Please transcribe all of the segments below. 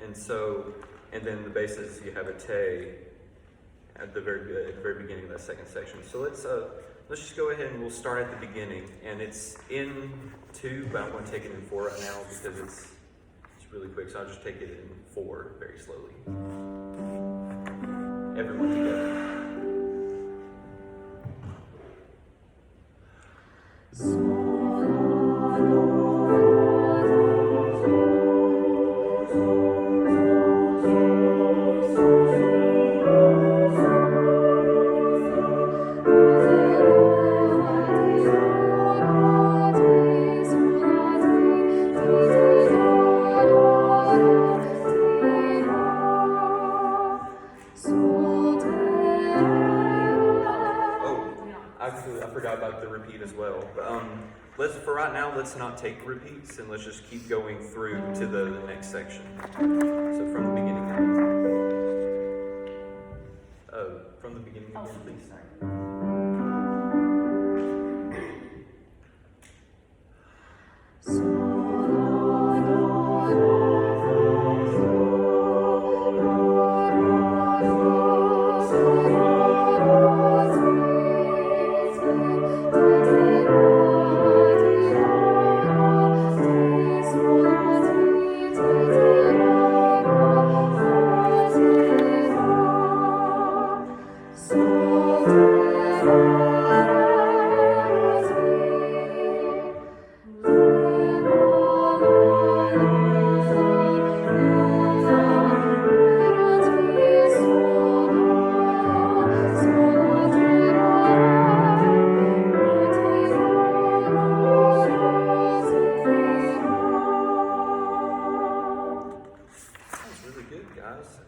And then the basses, you have a te at the very beginning of that second section. So let's just go ahead and we'll start at the beginning. And it's in 2, but I'm going to take it in 4 right now because it's really quick. So I'll just take it in 4 very slowly. Everyone together. Let's not take repeats and let's just keep going through to the next section. So from the beginning. From the beginning again, please.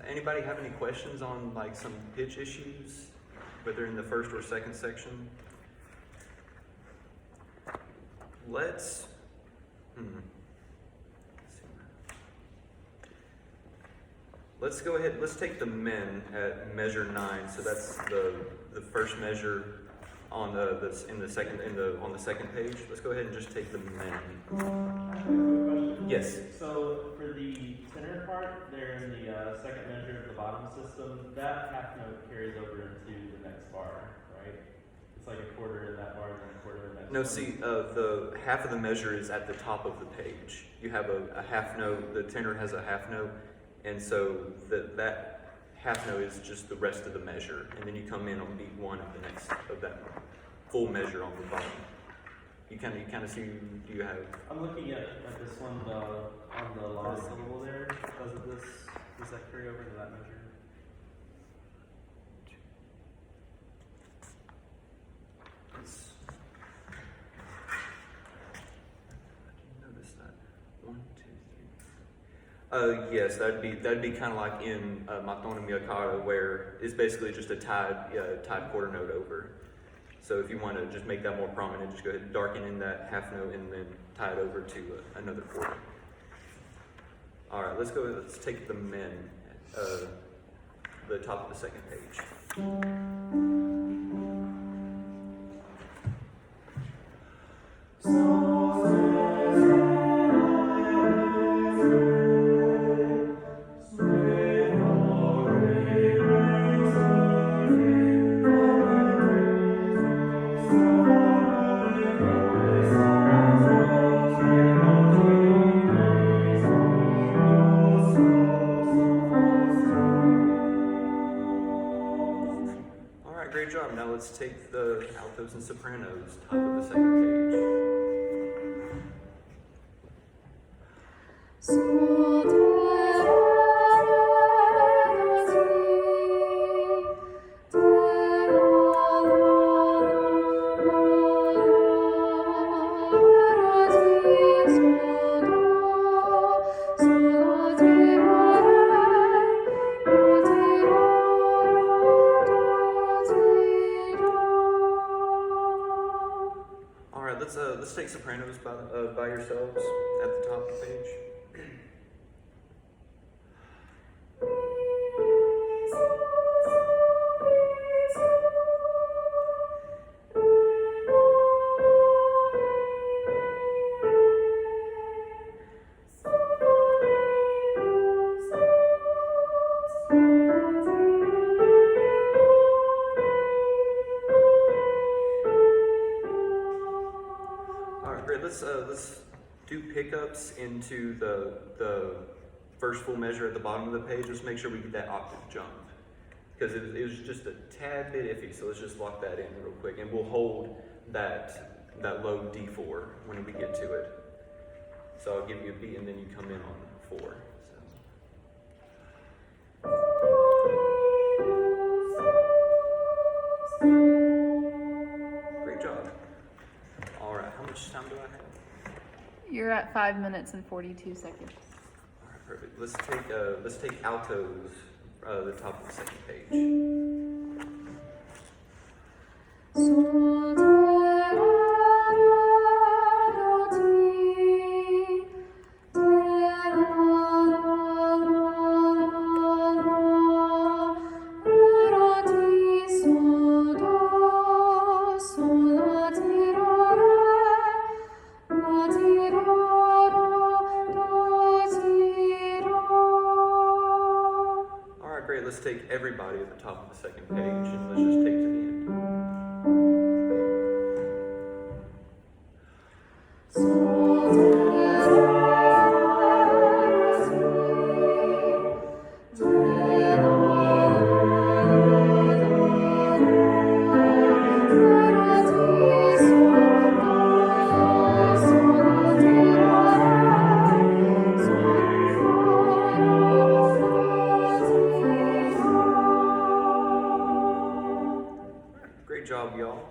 Anybody have any questions on like some pitch issues, whether in the first or second section? Let's go ahead. Let's take the men at measure 9. So that's the first measure on the second page. Let's go ahead and just take the men. Yes. So for the tenor part, there in the second measure of the bottom system, that half note carries over into the next bar, right? It's like a quarter in that bar and then a quarter in the next No, bar. see, the half of the measure is at the top of the page. You have a half note, the tenor has a half note, and so that half note is just the rest of the measure, and then you come in on beat 1 of that full measure on the bottom. You kind of see. Do you have? I'm looking at this one on the last syllable there. Does that carry over to that measure? Notice that 1, 2, 3. Yes, that'd be kind of like in Matona Miyakara, where it's basically just a tied quarter note over. So if you want to just make that more prominent, just go ahead and darken in that half note and then tie it over to another quarter. All right, let's go. Let's take the men, the top of the second page. Great job. Now let's take the altos and sopranos, top of the second page. Let's take sopranos by yourselves at the top of the page. pickups into the first full measure at the bottom of the page, let's make sure we get that octave jump. Because it was just a tad bit iffy, so let's just lock that in real quick. And we'll hold that low D4 when we get to it. So I'll give you a B and then you come in on 4. Great job. All right, how much time do I have? You're at 5 minutes and 42 seconds. All right, perfect. Let's take altos, the top of the second page. All right, great. Let's take everybody at the top of the second page and let's just take to the end. Great job, y'all.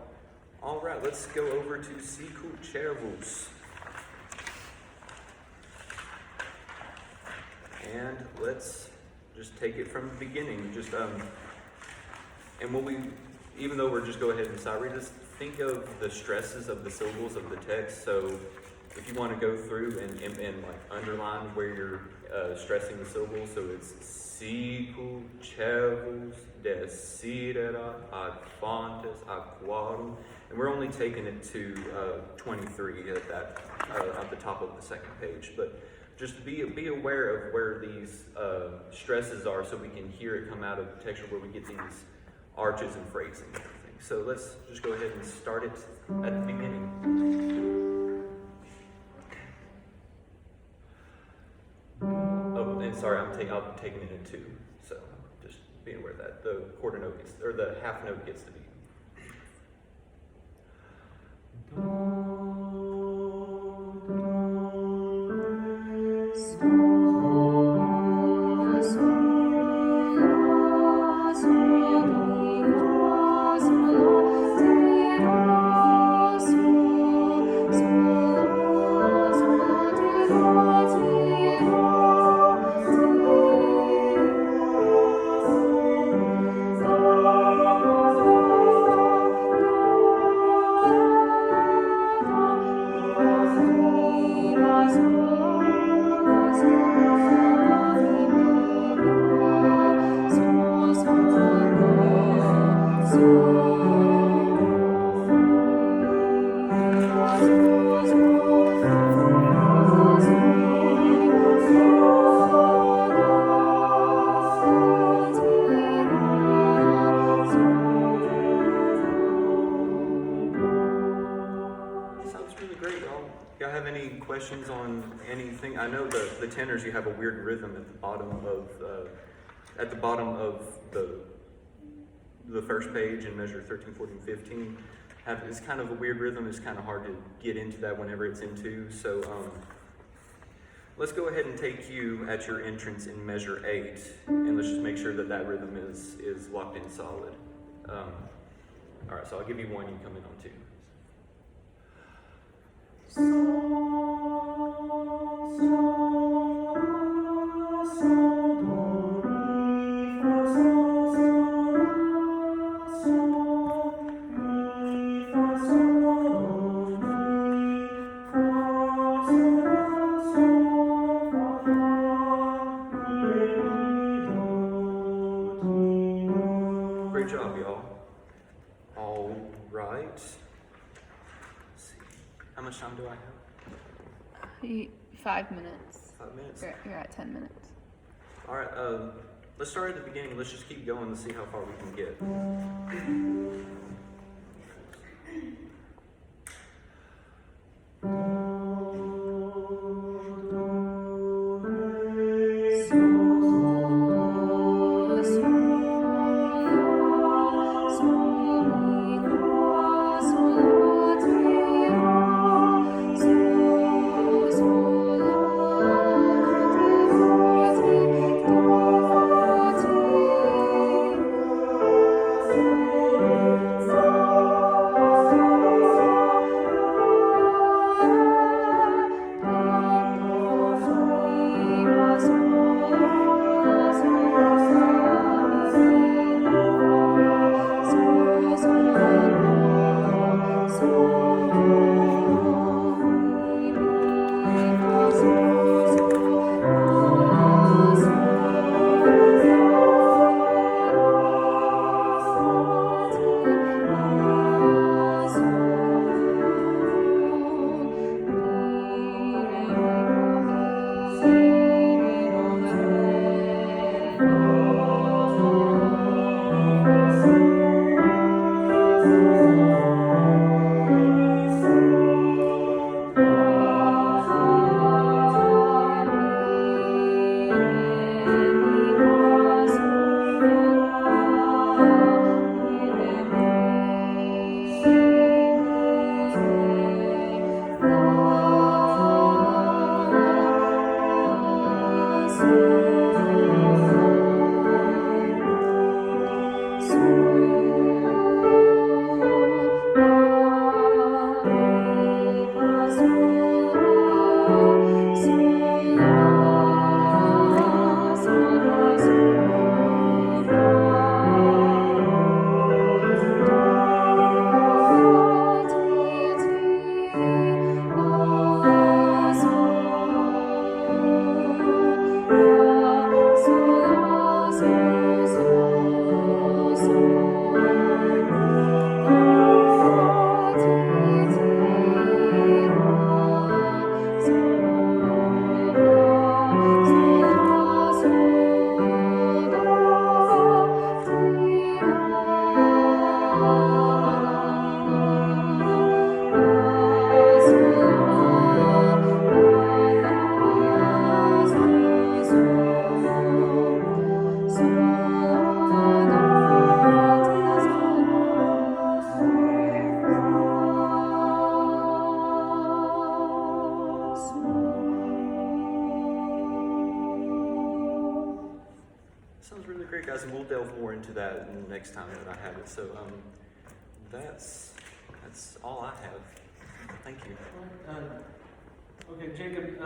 All right, let's go over to Sicut Cervus. And let's just take it from the beginning. And when we, even though we're just go ahead and sight read, just think of the stresses of the syllables of the text. So if you want to go through and like underline where you're stressing the syllables, so it's Sicut Cervus desidera ad fontes aquarum, and we're only taking it to 23 at that at the top of the second page. But just be aware of where these stresses are, so we can hear it come out of the texture where we get these arches and phrasing and everything. So let's just go ahead and start it at the beginning. Oh, and sorry, I'm taking it in 2. So just be aware of that. The quarter note gets, or the half note gets to be. Y'all have any questions on anything? I know the tenors, you have a weird rhythm at the bottom of the first page in measure 13, 14, 15. It's kind of a weird rhythm. It's kind of hard to get into that whenever it's in 2. So let's go ahead and take you at your entrance in measure 8, and let's just make sure that that rhythm is locked in solid. All right, so I'll give you 1. You come in on 2. Great job, y'all. All right. Let's see. How much time do I have? 5 minutes. 5 minutes. You're at 10 minutes. All right. Let's start at the beginning. Let's just keep going and see how far we can get. Sounds really great, guys, and we'll delve more into that in the next time that I have it. So, that's all I have. Thank you. Okay, Jacob,